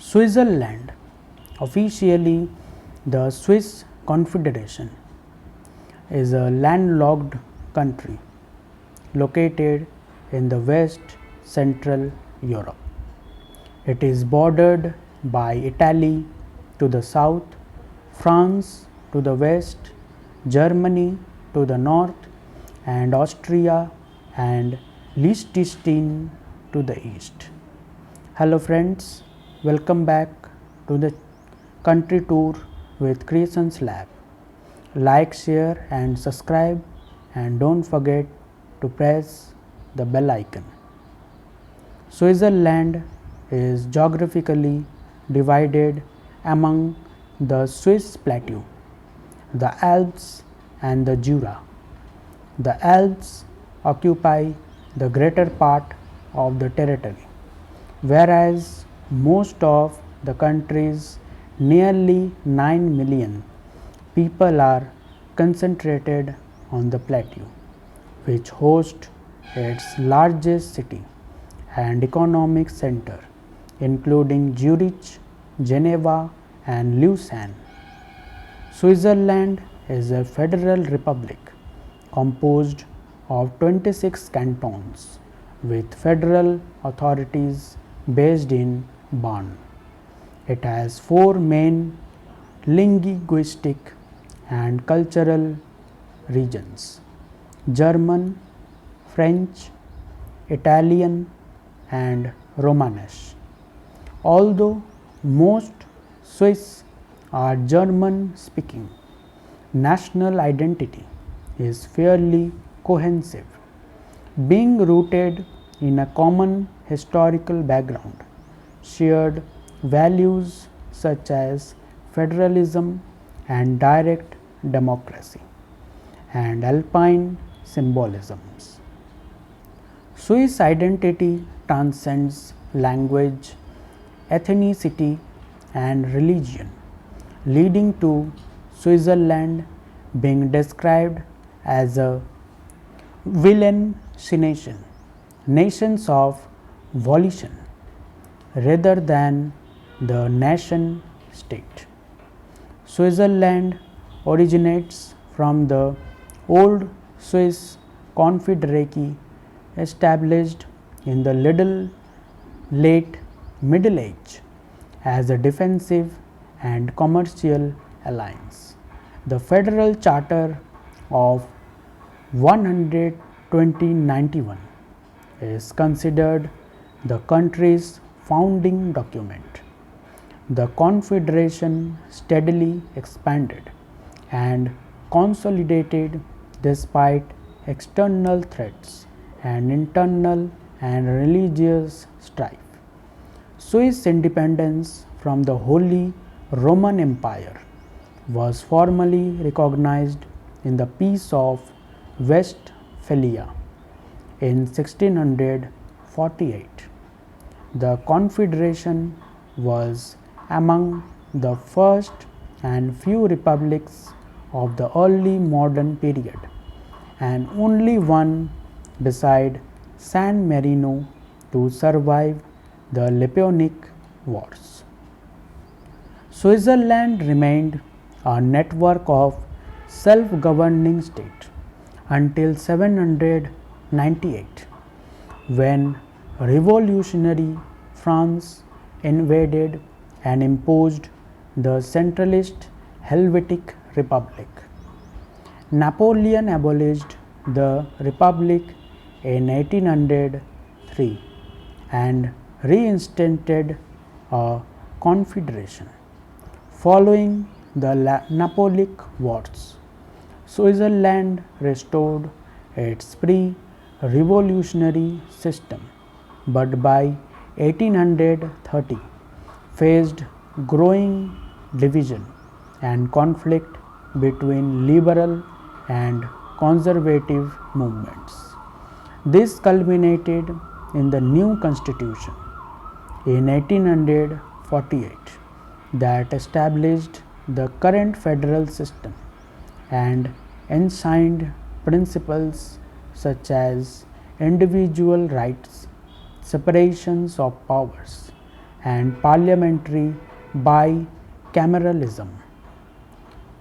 Switzerland, officially the Swiss Confederation, is a landlocked country located in the West Central Europe. It is bordered by Italy to the south, France to the west, Germany to the north, and Austria and Liechtenstein to the east. Hello friends, welcome back to the country tour with Creations Lab. Like, share and subscribe, and don't forget to press the bell icon. Switzerland is geographically divided among the Swiss plateau, the Alps and the Jura. The Alps occupy the greater part of the territory, whereas most of the country's nearly 9 million people are concentrated on the plateau, which hosts its largest city and economic center, including Zurich, Geneva, and Lausanne. Switzerland is a federal republic composed of 26 cantons with federal authorities based in Bern. It has four main linguistic and cultural regions: German, French, Italian, and Romanes. Although most Swiss are German speaking, national identity is fairly cohesive, being rooted in a common historical background, shared values such as federalism and direct democracy, and alpine symbolisms. Swiss identity transcends language, ethnicity, and religion, leading to Switzerland being described as a Wilhelmsnation, nations of volition, rather than the nation state. Switzerland originates from the old Swiss Confederacy established in the late Middle Age as a defensive and commercial alliance. The Federal Charter of 12091 is considered the country's founding document. The Confederation steadily expanded and consolidated despite external threats and internal and religious strife. Swiss independence from the Holy Roman Empire was formally recognized in the Peace of Westphalia in 1648. The Confederation was among the first and few republics of the early modern period, and only one beside San Marino to survive the Napoleonic Wars. Switzerland remained a network of self-governing states until 798, when revolutionary France invaded and imposed the centralist Helvetic Republic. Napoleon abolished the Republic in 1803 and reinstated a confederation. Following the Napoleonic Wars, Switzerland restored its pre-revolutionary system, but by 1830 faced growing division and conflict between liberal and conservative movements. This culminated in the new constitution in 1848 that established the current federal system and enshrined principles such as individual rights, separations of powers, and parliamentary bicameralism.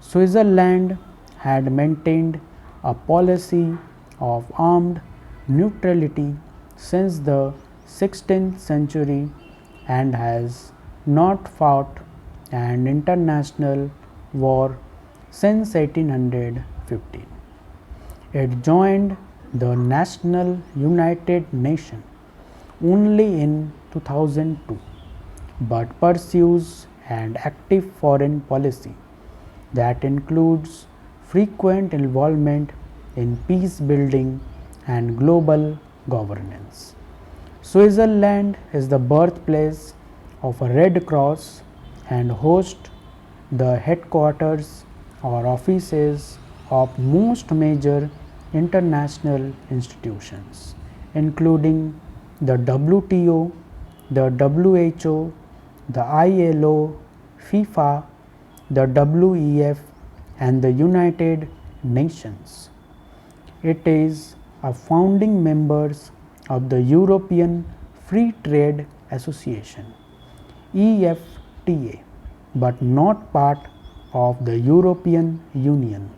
Switzerland had maintained a policy of armed neutrality since the 16th century and has not fought an international war since 1815. It joined the National United Nations only in 2002, but pursues an active foreign policy that includes frequent involvement in peace building and global governance. Switzerland is the birthplace of a Red Cross and hosts the headquarters or offices of most major international institutions, including the WTO, the WHO, the ILO, FIFA, the WEF, and the United Nations. It is a founding member of the European Free Trade Association (EFTA), but not part of the European Union.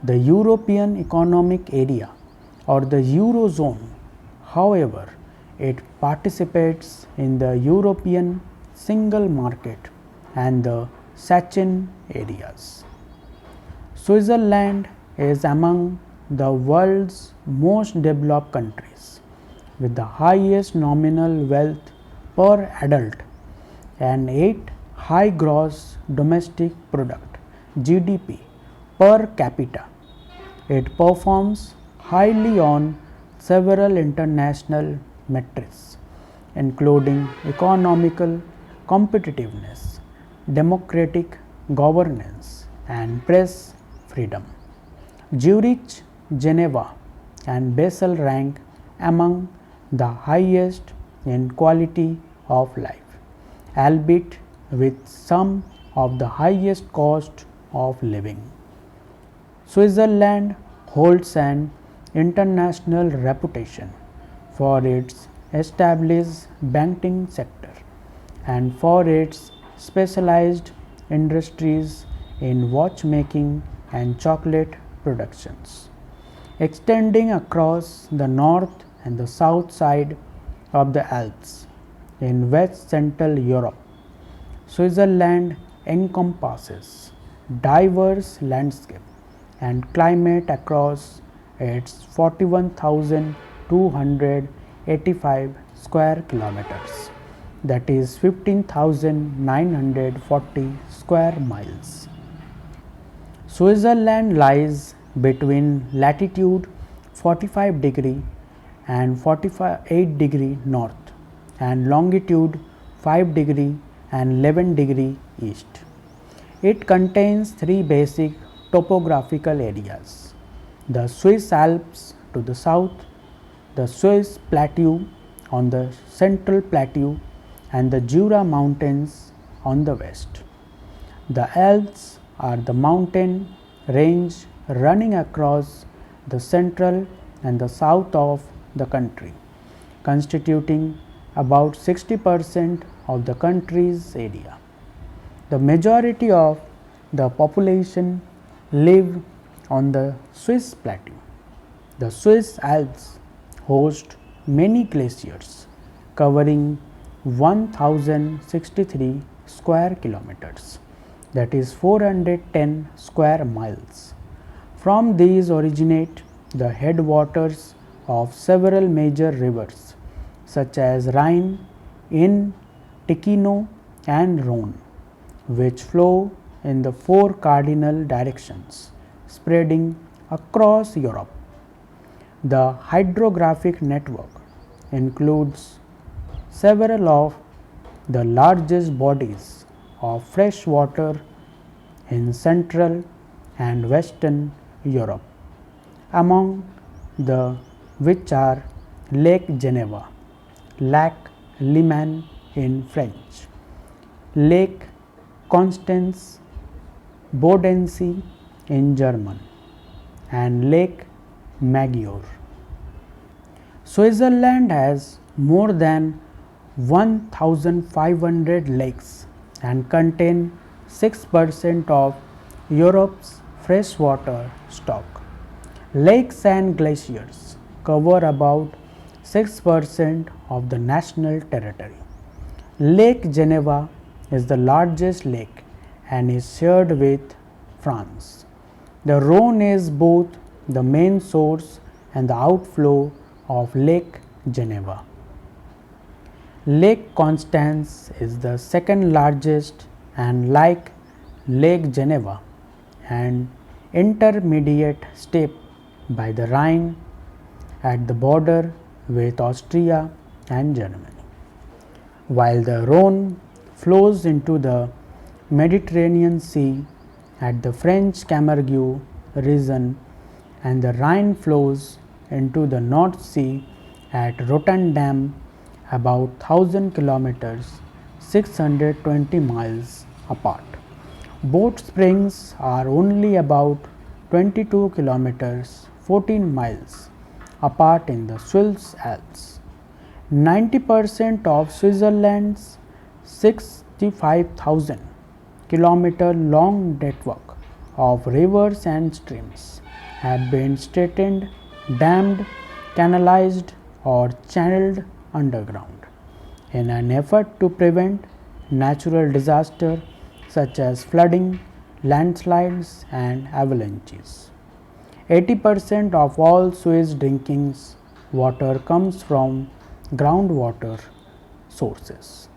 The European Economic Area or the Eurozone, however, it participates in the European Single Market and the Schengen areas. Switzerland is among the world's most developed countries, with the highest nominal wealth per adult and 8 high gross domestic product (GDP) per capita. It performs highly on several international metrics, including economical competitiveness, democratic governance, and press freedom. Zurich, Geneva, and Basel rank among the highest in quality of life, albeit with some of the highest cost of living. Switzerland holds an international reputation for its established banking sector and for its specialized industries in watchmaking and chocolate productions. Extending across the north and the south side of the Alps in West Central Europe, Switzerland encompasses diverse landscape and climate across its 41,285 square kilometers, that is 15,940 square miles. Switzerland lies between latitude 45 degree and 48 degree north and longitude 5 degree and 11 degree east. It contains 3 basic topographical areas: the Swiss Alps to the south, the Swiss Plateau on the central plateau, and the Jura Mountains on the west. The Alps are the mountain range running across the central and the south of the country, constituting about 60% of the country's area. The majority of the population live on the Swiss plateau. The Swiss Alps host many glaciers covering 1063 square kilometers, that is 410 square miles. From these originate the headwaters of several major rivers such as Rhine, Inn, Ticino, and Rhone, which flow in the 4 cardinal directions, spreading across Europe. The hydrographic network includes several of the largest bodies of fresh water in Central and Western Europe, among the which are Lake Geneva, Lac Léman in French, Lake Constance, Bodensee in German, and Lake Maggiore. Switzerland has more than 1,500 lakes and contain 6% of Europe's freshwater stock. Lakes and glaciers cover about 6% of the national territory. Lake Geneva is the largest lake and is shared with France. The Rhone is both the main source and the outflow of Lake Geneva. Lake Constance is the second largest and, like Lake Geneva, an intermediate step by the Rhine at the border with Austria and Germany. While the Rhone flows into the Mediterranean Sea at the French Camargue region and the Rhine flows into the North Sea at Rotterdam about 1000 kilometers 620 miles apart. Both springs are only about 22 kilometers 14 miles apart in the Swiss Alps. 90% of Switzerland's 65,000 kilometer long network of rivers and streams have been straightened, dammed, canalized or channeled underground in an effort to prevent natural disaster such as flooding, landslides and avalanches. 80% of all Swiss drinking water comes from groundwater sources.